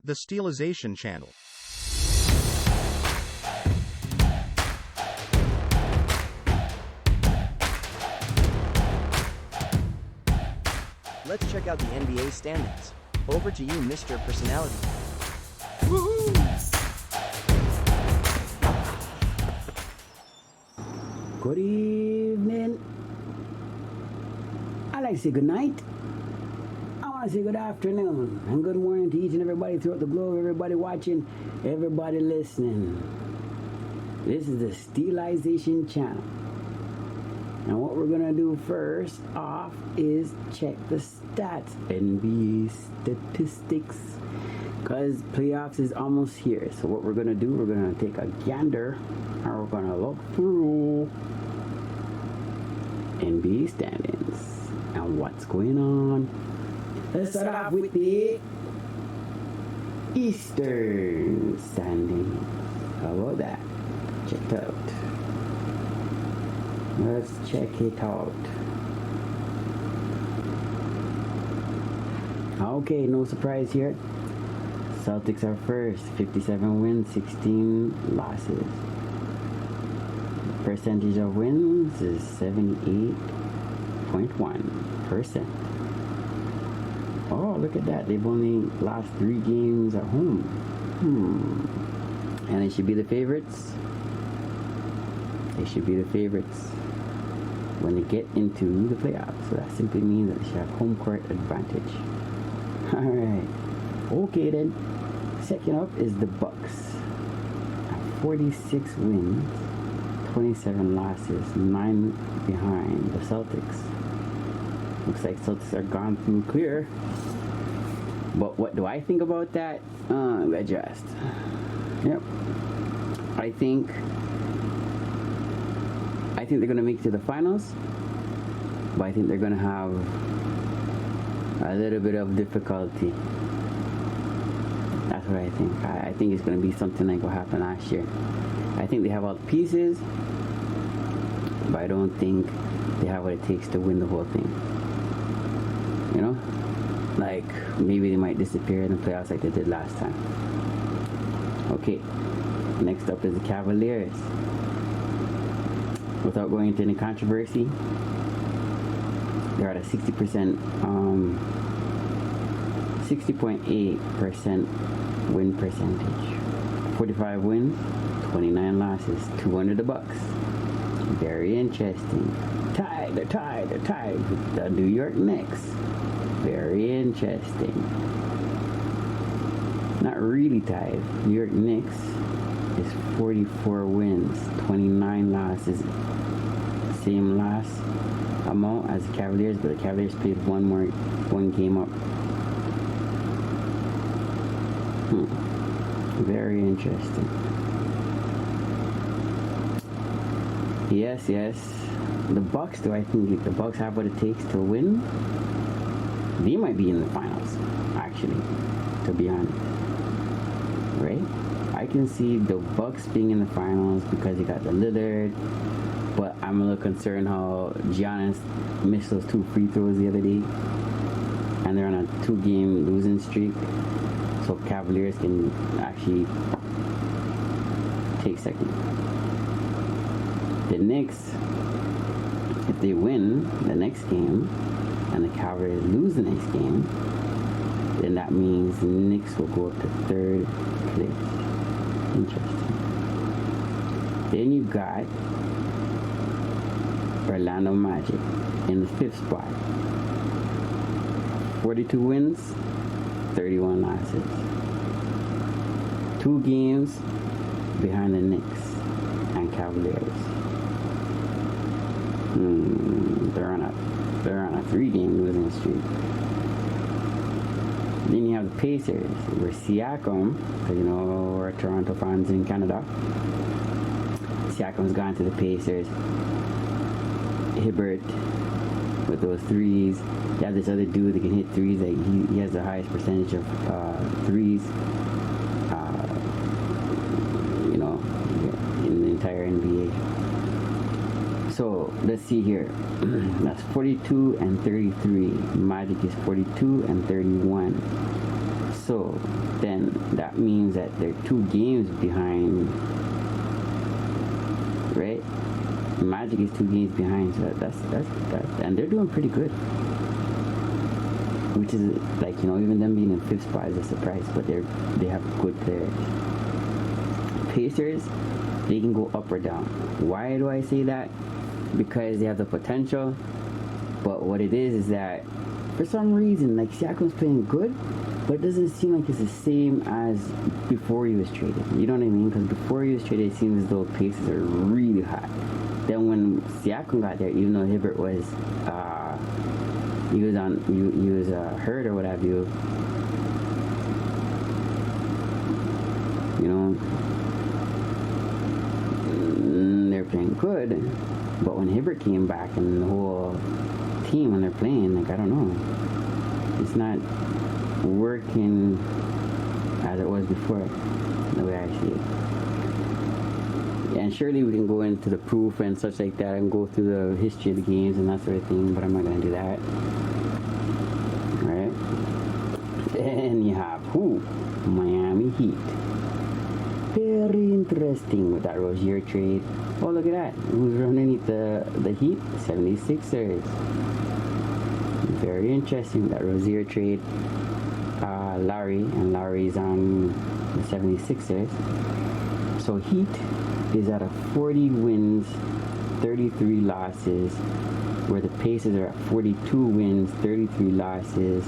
The Steelization Channel. Let's check out the NBA standings. Over to you, Mr. Personality. Woohoo! Good evening. I like to say good night. I want to say good afternoon and good morning to each and everybody throughout the globe, everybody watching, everybody listening. This is the Steelization Channel. And what we're going to do first off is check the stats, NBA statistics, because playoffs is almost here. So what we're going to do, we're going to take a gander and we're going to look through NBA standings and what's going on. Let's start off with the Eastern standings. How about that? Check it out. Let's check it out. Okay, no surprise here. Celtics are first, 57 wins, 16 losses. Percentage of wins is 78.1%. Oh, look at that. They've only lost 3 games at home. And they should be the favorites. They should be the favorites when they get into the playoffs. So that simply means that they should have home court advantage. Alright. Okay then. Second up is the Bucks. At 46 wins, 27 losses, 9 behind the Celtics. Looks like Celtics are gone through clear. But what do I think about that? Adjust. Yep. I think they're going to make it to the finals, but I think they're going to have a little bit of difficulty. That's what I think. I think it's going to be something like what happened last year. I think they have all the pieces, but I don't think they have what it takes to win the whole thing. You know? Like, maybe they might disappear in the playoffs like they did last time. Okay. Next up is the Cavaliers. Without going into any controversy, they're at a 60%, 60.8% win percentage. 45 wins, 29 losses, 2 under the Bucks. Very interesting. They're tied with the New York Knicks. Very interesting. Not really tied. New York Knicks is 44 wins, 29 losses. Same loss amount as the Cavaliers, but the Cavaliers played one game up. Very interesting. Yes. The Bucks, do I think if the Bucks have what it takes to win, they might be in the finals, actually, to be honest. Right? I can see the Bucks being in the finals because you got the Lillard, but I'm a little concerned how Giannis missed those 2 free throws the other day, and they're on a 2-game losing streak, so Cavaliers can actually take second. The Knicks, if they win the next game and the Cavaliers lose the next game, then that means the Knicks will go up to 3rd place. Interesting. Then you got Orlando Magic in the 5th spot. 42 wins, 31 losses. 2 games behind the Knicks and Cavaliers. They're on a 3-game losing streak. Then you have the Pacers, where Siakam, because you know we're Toronto fans in Canada. Siakam's gone to the Pacers. Hibbert with those threes. You have this other dude that can hit threes. Like he has the highest percentage of threes. In the entire NBA. So let's see here. That's 42 and 33. Magic is 42 and 31. So then that means that they're 2 games behind, right? Magic is 2 games behind, so that's and they're doing pretty good. Which is like, you know, even them being in 5th spot is a surprise, but they have good players. Pacers, they can go up or down. Why do I say that? Because they have the potential, but what it is that for some reason, like, Siakam's playing good, but it doesn't seem like it's the same as before he was traded. You know what I mean? Because before he was traded, it seems as though Pacers are really hot. Then when Siakam got there, even though Hibbert was he was hurt or what have you, you know, they're playing good. But when Hibbert came back and the whole team, when they're playing, like, I don't know, it's not working as it was before, the way I see it. And surely we can go into the proof and such like that and go through the history of the games and that sort of thing, but I'm not going to do that. Right? Then you have Miami Heat. Very interesting with that Rozier trade. Oh, look at that. Who's underneath the Heat? 76ers. Very interesting with that Rozier trade. Lowry's on the 76ers. So Heat is at a 40 wins, 33 losses, where the Pacers are at 42 wins, 33 losses.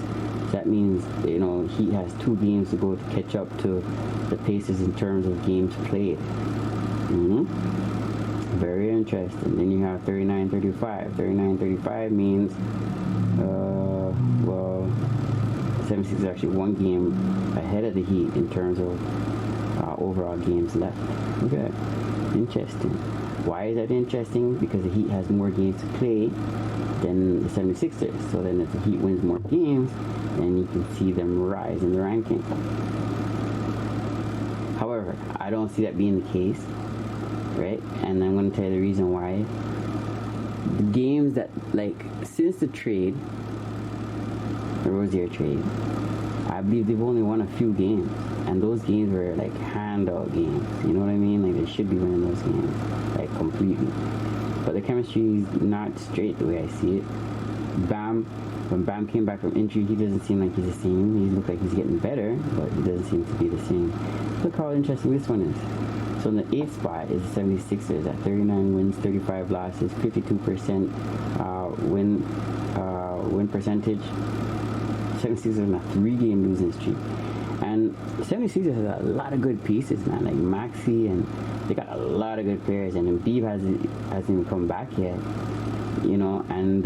That means, you know, Heat has 2 games to go to catch up to the Pacers in terms of games played. Very interesting. Then you have 39-35. 39-35 means, well, 76 is actually 1 game ahead of the Heat in terms of overall games left. Look at that. Interesting. Why is that interesting? Because the Heat has more games to play than the 76ers. So then if the Heat wins more games, then you can see them rise in the ranking. However, I don't see that being the case, right? And I'm going to tell you the reason why. The games that, like, since the trade, the Rozier trade, I believe they've only won a few games. And those games were like handout games. You know what I mean? Like, they should be winning those games, like, completely. But the chemistry is not straight the way I see it. When Bam came back from injury, he doesn't seem like he's the same. He looks like he's getting better, but he doesn't seem to be the same. Look how interesting this one is. So in the 8th spot is the 76ers at 39 wins, 35 losses, 52% win percentage. 76ers on a 3-game losing streak. And 76ers has a lot of good pieces, man, like Maxey, and they got a lot of good players, and Embiid hasn't even come back yet, you know, and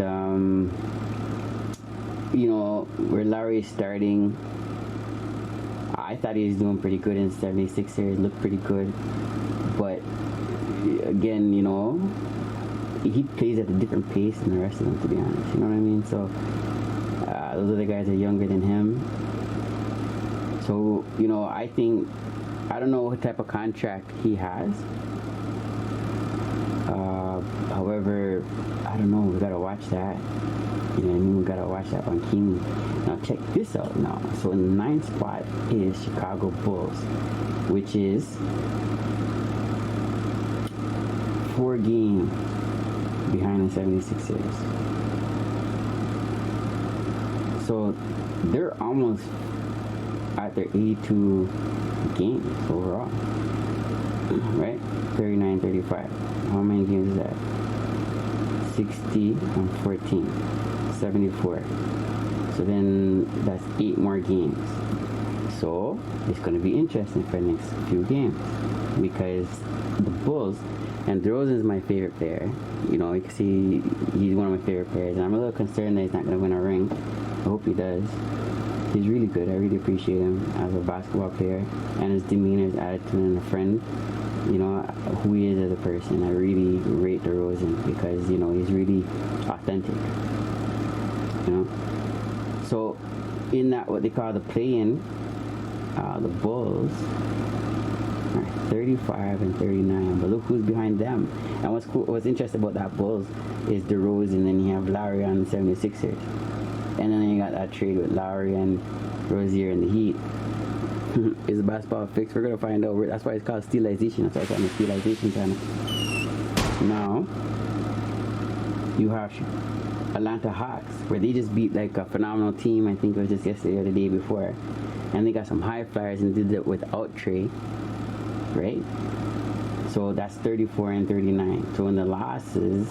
you know, where Lowry is starting, I thought he was doing pretty good in 76ers, looked pretty good, but again, you know, he plays at a different pace than the rest of them, to be honest, you know what I mean? So those other guys are younger than him. So, you know, I think, I don't know what type of contract he has. However, I don't know, we gotta watch that. You know what I mean? We gotta watch that on keenly. Now check this out now. So in the 9th spot is Chicago Bulls, which is 4 games behind the 76ers. So they're almost at their 82 games overall, right? 39-35. How many games is that? 60 and 14, 74. So then that's 8 more games. So it's going to be interesting for the next few games, because the Bulls, and DeRozan is my favorite player. You know, you can see he's one of my favorite players, and I'm a little concerned that he's not going to win a ring. I hope he does. He's really good. I really appreciate him as a basketball player, and his demeanor, his attitude, and a friend. You know, who he is as a person. I really rate DeRozan because, you know, he's really authentic. You know? So, in that, what they call the play-in, the Bulls are 35 and 39, but look who's behind them. And what's cool, what's interesting about that Bulls is DeRozan, and then you have Lowry on the 76ers. And then you got that trade with Lowry and Rozier and the Heat. Is basketball fixed? We're gonna find out. That's why it's called steelization. That's why it's on the steelization channel. Now you have Atlanta Hawks, where they just beat like a phenomenal team. I think it was just yesterday or the day before, and they got some high flyers and did it without Trey, right? So that's 34 and 39. So in the losses,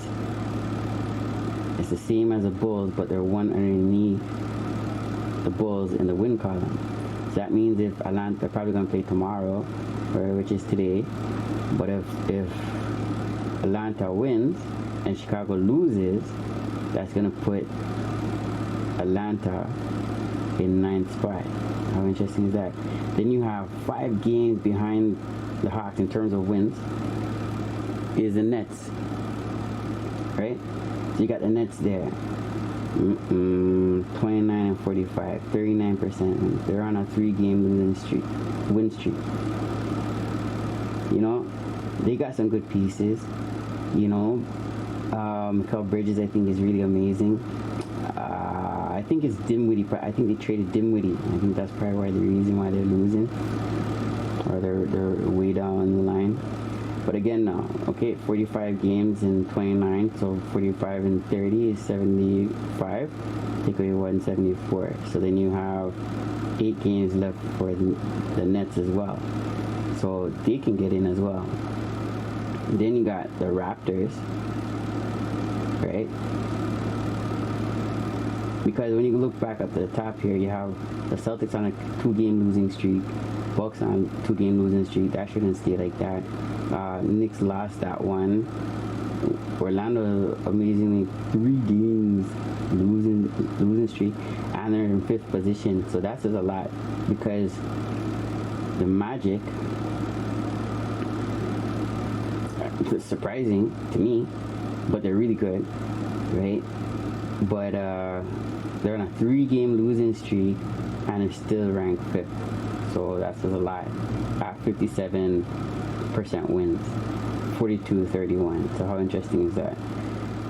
it's the same as the Bulls, but they're one underneath the Bulls in the win column. So that means if Atlanta, they're probably going to play tomorrow, which is today. But if Atlanta wins and Chicago loses, that's going to put Atlanta in 9th spot. How interesting is that? Then you have 5 games behind the Hawks in terms of wins is the Nets, right? So you got the Nets there. 29 and 45, 39%. They're on a 3-game win streak. You know, they got some good pieces. You know, Mikal Bridges, I think, is really amazing. I think it's Dinwiddie. I think they traded Dinwiddie. I think that's probably why the reason why they're losing, or they're way down the line. But again, now, okay, 45 games in 29, so 45 and 30 is 75. Take away 174. So then you have 8 games left for the Nets as well. So they can get in as well. Then you got the Raptors, right? Because when you look back at the top here, you have the Celtics on a 2-game losing streak, Bucks on 2-game losing streak. That shouldn't stay like that. Knicks lost that one. Orlando amazingly 3 games losing streak, and they're in 5th position. So that says a lot, because the Magic, it's surprising to me, but they're really good, right? But they're on a 3-game losing streak and it's still ranked 5th. So that says a lot. At 57% wins, 42-31. So how interesting is that?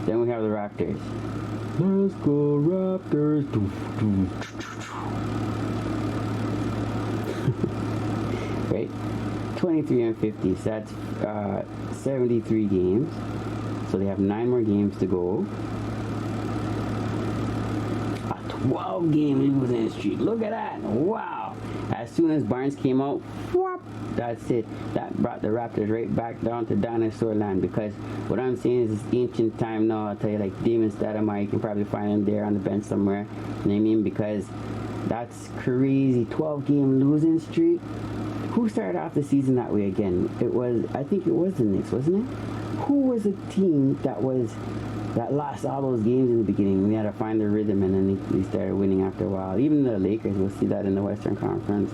Then we have the Raptors. Let's go Raptors. Right? 23 and 50. So that's 73 games. So they have 9 more games to go. 12-game losing streak. Look at that. Wow. As soon as Barnes came out, whoop, that's it. That brought the Raptors right back down to dinosaur land, because what I'm saying is it's ancient time now. I'll tell you, like Damon Stoudemire, you can probably find him there on the bench somewhere. You know what I mean? Because that's crazy. 12-game losing streak. Who started off the season that way again? I think it was the Knicks, wasn't it? Who was a team that lost all those games in the beginning? We had to find their rhythm, and then they started winning after a while. Even the Lakers, we'll see that in the Western Conference.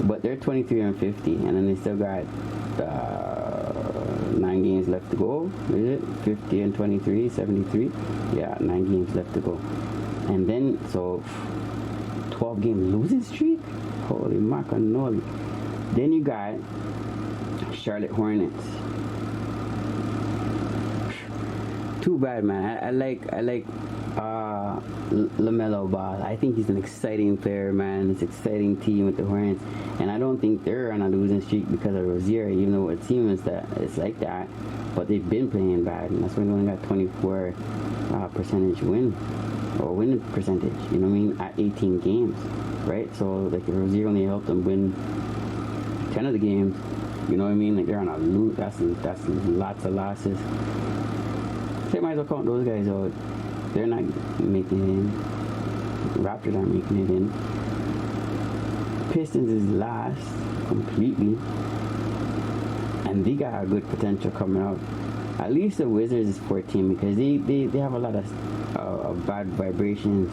But they're 23 and 50, and then they still got 9 games left to go. Is it 50 and 23, 73? Yeah, 9 games left to go. And then, so 12-game losing streak? Holy macanoli. Then you got Charlotte Hornets. Too bad, man. I like LaMelo Ball. I think he's an exciting player, man. It's an exciting team with the Hornets, and I don't think they're on a losing streak because of Rozier, even though it seems that it's like that. But they've been playing bad, and that's why they only got 24 percentage win percentage. You know what I mean? At 18 games, right? So like Rozier only helped them win 10 of the games. You know what I mean? Like they're on a lose. That's lots of losses. They might as well count those guys out. They're not making it in. Raptors aren't making it in. Pistons is last completely, and they got a good potential coming out. At least the Wizards is 14, because they have a lot of bad vibrations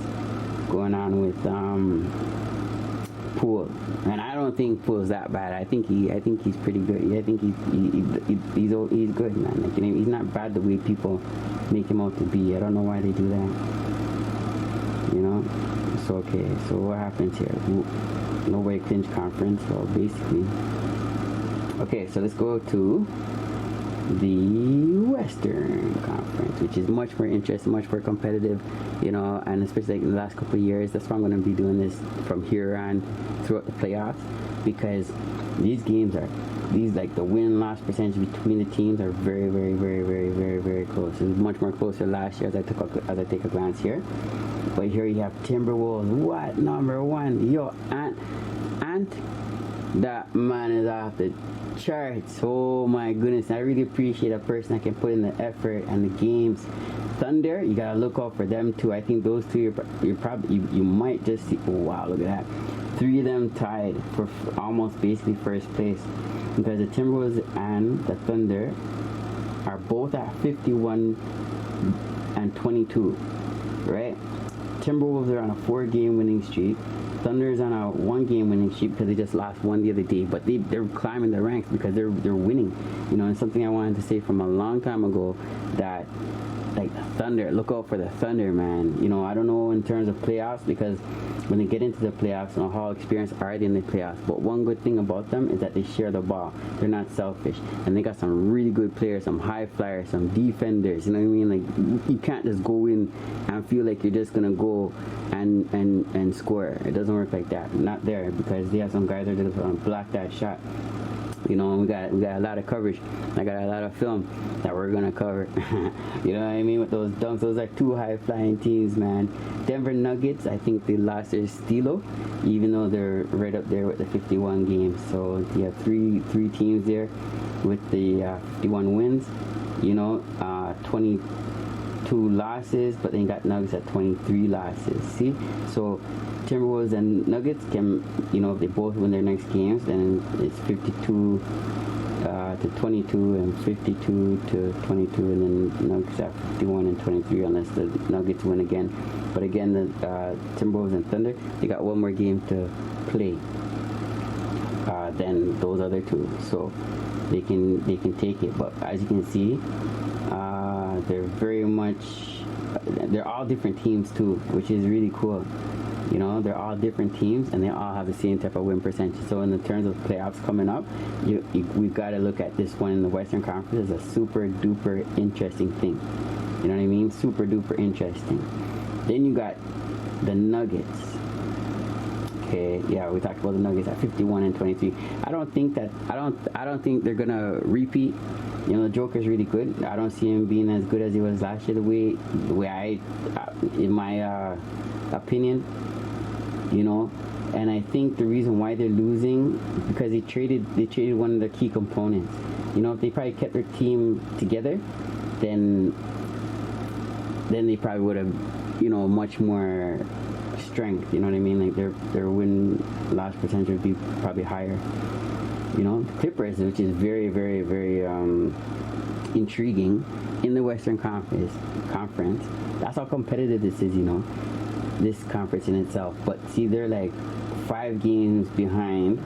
going on with Poole, and I don't think Poole's that bad. I think he's pretty good. I think he's good, man. Like, he's not bad the way people make him out to be. I don't know why they do that. You know. So okay. So what happens here? Nobody clinched conference. So basically, okay. So let's go to the Western Conference, which is much more interesting, much more competitive, you know, and especially like in the last couple of years. That's why I'm going to be doing this from here on throughout the playoffs, because these games are, these like the win-loss percentage between the teams are very, very, very, very, very, very close. It was much more closer last year as I take a glance here. But here you have Timberwolves, what, number one? Yo, Ant, that man is off the charts. Oh my goodness, I really appreciate a person that can put in the effort and the games. Thunder, you gotta look out for them too. I think those two, you might just see. Oh wow, look at that. 3 of them tied for almost basically first place, because the Timberwolves and the Thunder are both at 51 and 22, right? Timberwolves are on a 4-game winning streak. Thunder's on a 1-game winning streak because they just lost one the other day, but they're climbing the ranks because they're winning. You know, and something I wanted to say from a long time ago, that like the Thunder, look out for the Thunder, man. You know, I don't know in terms of playoffs, because when they get into the playoffs, you know, how experienced are they in the playoffs? But one good thing about them is that they share the ball. They're not selfish, and they got some really good players, some high flyers, some defenders. You know what I mean? Like, you can't just go in and feel like you're just gonna go and score. It doesn't work like that. Not there, because they have some guys that are just gonna block that shot. You know, we got a lot of coverage. I got a lot of film that we're gonna cover. You know what I mean? With those dunks, those are 2 high-flying teams, man. Denver Nuggets, I think they lost their stilo, even though they're right up there with the 51 games. So you have three teams there with the 51 wins. You know, 22 losses, but then you got Nuggets at 23 losses. See, so Timberwolves and Nuggets can, you know, if they both win their next games, then it's 52 to 22 and 52 to 22, and then Nuggets at 51 and 23 unless the Nuggets win again. But again, the Timberwolves and Thunder, they got one more game to play than those other two, so they can take it. But as you can see, they're all different teams too, which is really cool. You know, they're all different teams, and they all have the same type of win percentage. So in the terms of playoffs coming up, we've got to look at this one in the Western Conference as a super duper interesting thing. You know what I mean? Super duper interesting. Then you got the Nuggets. Okay, yeah, we talked about the Nuggets at 51 and 23. I don't think they're gonna repeat. You know, the Joker's really good. I don't see him being as good as he was last year. The way I, in my opinion, you know, and I think the reason why they're losing is because they traded one of their key components. You know, if they probably kept their team together, then they probably would have, you know, much more strength. You know what I mean? Like their win-loss percentage would be probably higher. You know, the Clippers, which is very, very, very intriguing in the Western Conference. That's how competitive this is, you know, this conference in itself. But see, they're like 5 games behind.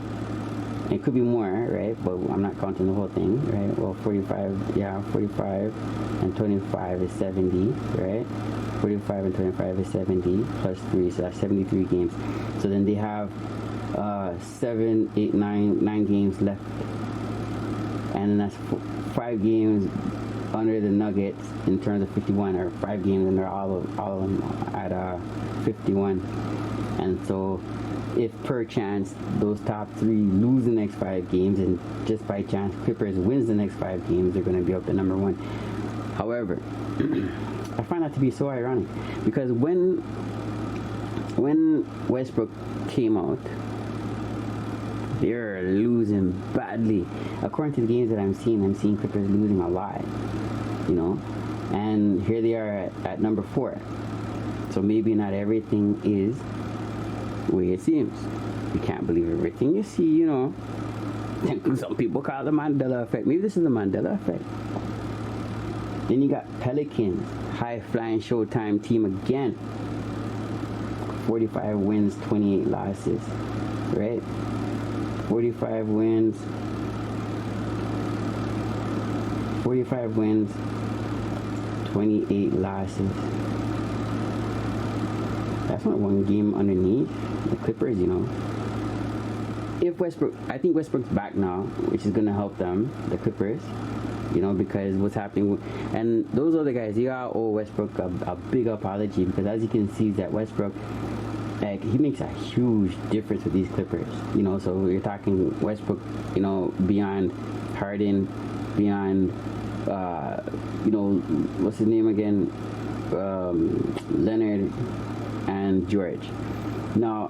It could be more, right? But I'm not counting the whole thing, right? Well, 45 and 25 is 70, right? 45 and 25 is 70 plus 3, so that's 73 games. So then they have 7, 8, 9 games left, and then that's 5 games under the Nuggets in terms of 51, or 5 games, and they're all of them at 51. And so if per chance those top 3 lose the next 5 games, and just by chance Clippers wins the next 5 games, they're going to be up to number 1. However, I find that to be so ironic, because when Westbrook came out, they're losing badly. According to the games that I'm seeing Clippers losing a lot, you know, and here they are at number 4. So maybe not everything is the way it seems. You can't believe everything you see, you know. Some people call it the Mandela effect. Maybe this is the Mandela effect. Then you got Pelicans, high-flying Showtime team again. 45 wins, 28 losses, right? 45 wins, 28 losses. That's not 1 game underneath the Clippers, you know. If Westbrook, I think Westbrook's back now, which is going to help them, the Clippers. You know, because what's happening, and those other guys, you gotta owe Westbrook a big apology, because as you can see, that Westbrook, like, he makes a huge difference with these Clippers. You know, so you're talking Westbrook, you know, beyond Harden, beyond, you know, what's his name again? Leonard and George. Now,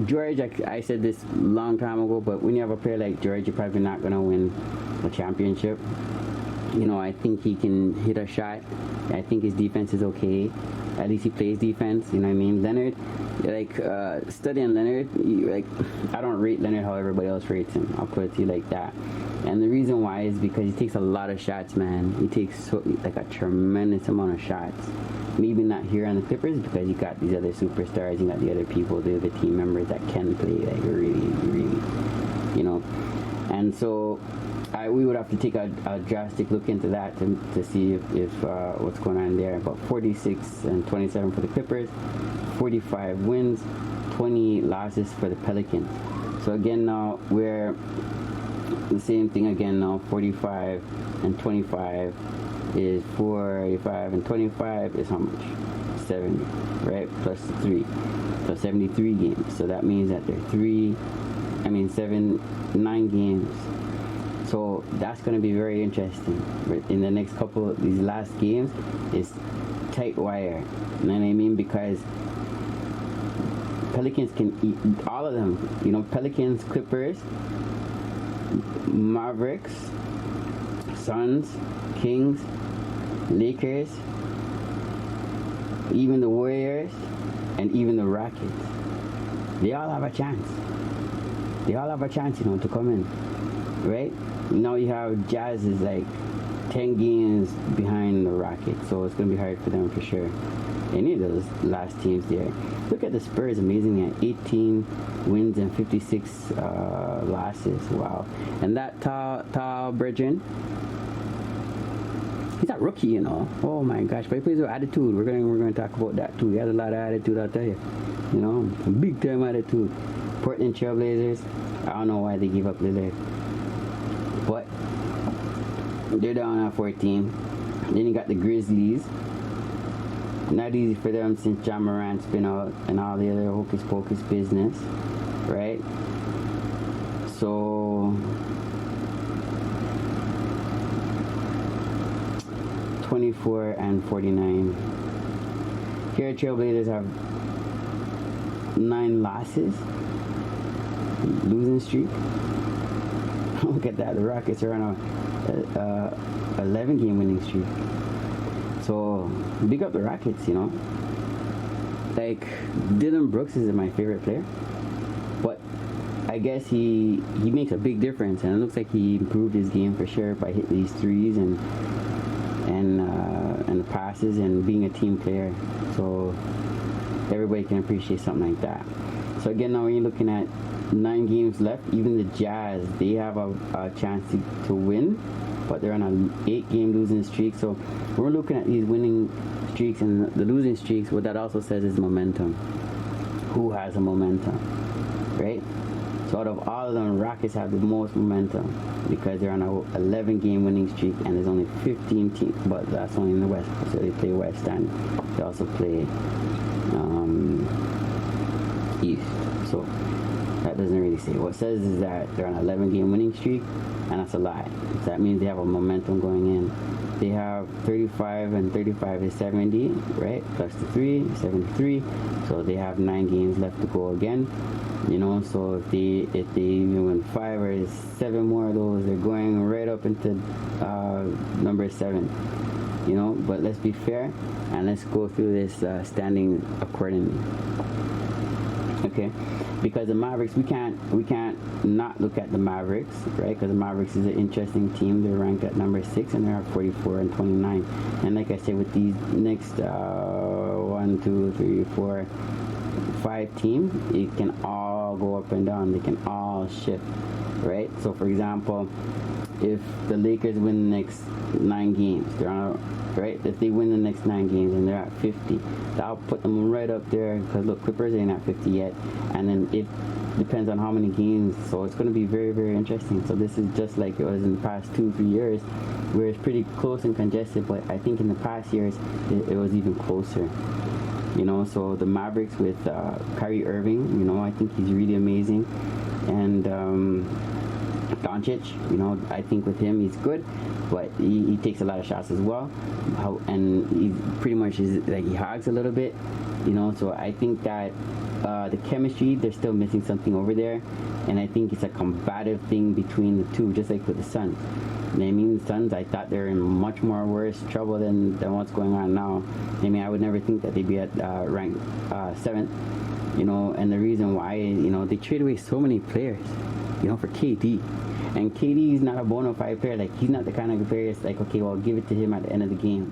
George, I said this a long time ago, but when you have a player like George, you're probably not going to win a championship. You know, I think he can hit a shot. I think his defense is okay. At least he plays defense, you know what I mean? Leonard, like, studying Leonard, like, I don't rate Leonard how everybody else rates him. I'll put it to you like that. And the reason why is because he takes a lot of shots, man. He takes like a tremendous amount of shots. Maybe not here on the Clippers, because you got these other superstars, you got the other people, the other team members that can play, like, really, you know. And so we would have to take a drastic look into that to see if what's going on there. But 46 and 27 for the Clippers, 45 wins, 20 losses for the Pelicans. So again, now we're the same thing again now. 45 and 25 is 45 and 25 is how much? 70, right? Plus 3. So 73 games. So that means that they're 9 games. So that's going to be very interesting. In the next couple of these last games, it's tight wire. You know what I mean? Because Pelicans can eat all of them. You know, Pelicans, Clippers, Mavericks, Suns, Kings, Lakers, even the Warriors, and even the Rockets. They all have a chance. They all have a chance, you know, to come in, right? Now you have Jazz is like 10 games behind the Rockets, so it's going to be hard for them for sure. Any of those last teams there. Look at the Spurs, amazing, at 18 wins and 56 losses. Wow. And that Tal Bridgen, he's a rookie, you know. Oh my gosh, but he plays with attitude. We're going to talk about that too. He has a lot of attitude, I'll tell you. You know, big time attitude. Portland Trailblazers, I don't know why they gave up Lillard, but they're down at 14. Then you got the Grizzlies. Not easy for them since Ja Morant's been out and all the other hocus pocus business, right? So 24 and 49. Here Trailblazers have 9 losses, losing streak. Look at that, the Rockets are on a 11 game winning streak. So big up the Rockets, you know. Like, Dillon Brooks is my favorite player, but I guess he makes a big difference, and it looks like he improved his game for sure by hitting these threes and the passes and being a team player. So everybody can appreciate something like that. So again, now when you're looking at 9 games left, even the Jazz, they have a chance to win, but they're on an 8-game losing streak. So we're looking at these winning streaks and the losing streaks. What that also says is momentum. Who has a momentum, right? So out of all of them, Rockets have the most momentum because they're on a 11-game winning streak, and there's only 15 teams, but that's only in the West. So they play West and they also play East. So that doesn't really say. What it says is that they're on an 11-game winning streak, and that's a lie. So that means they have a momentum going in. They have 35 and 35 is 70, right? Plus the 3, 73. So they have 9 games left to go again. You know, so if they even win 5 or 7 more of those, they're going right up into number 7. You know, but let's be fair and let's go through this standing accordingly. Okay, because the Mavericks, we can't not look at the Mavericks, right? Because the Mavericks is an interesting team. They're ranked at number 6 and they're at 44 and 29. And like I said, with these next 1, 2, 3, 4, 5 teams, it can all go up and down. They can all shift, right? So for example, if the Lakers win the next 9 games, they're on, right? If they win the next 9 games and they're at 50, that'll put them right up there. Because look, Clippers ain't at 50 yet, and then it depends on how many games. So it's going to be very, very interesting. So this is just like it was in the past 2-3 years, where it's pretty close and congested. But I think in the past years, it was even closer. You know, so the Mavericks with Kyrie Irving, you know, I think he's really amazing, and Doncic, you know, I think with him he's good, but he takes a lot of shots as well, and he pretty much is like he hogs a little bit, you know. So I think that the chemistry, they're still missing something over there, and I think it's a combative thing between the two, just like with the Suns. I mean, the Suns, I thought they're in much more worse trouble than what's going on now. I mean, I would never think that they'd be at rank 7th, you know, and the reason why, you know, they trade away so many players, you know, for KD. And KD is not a bona fide player. Like, he's not the kind of player that's like, okay, well, give it to him at the end of the game.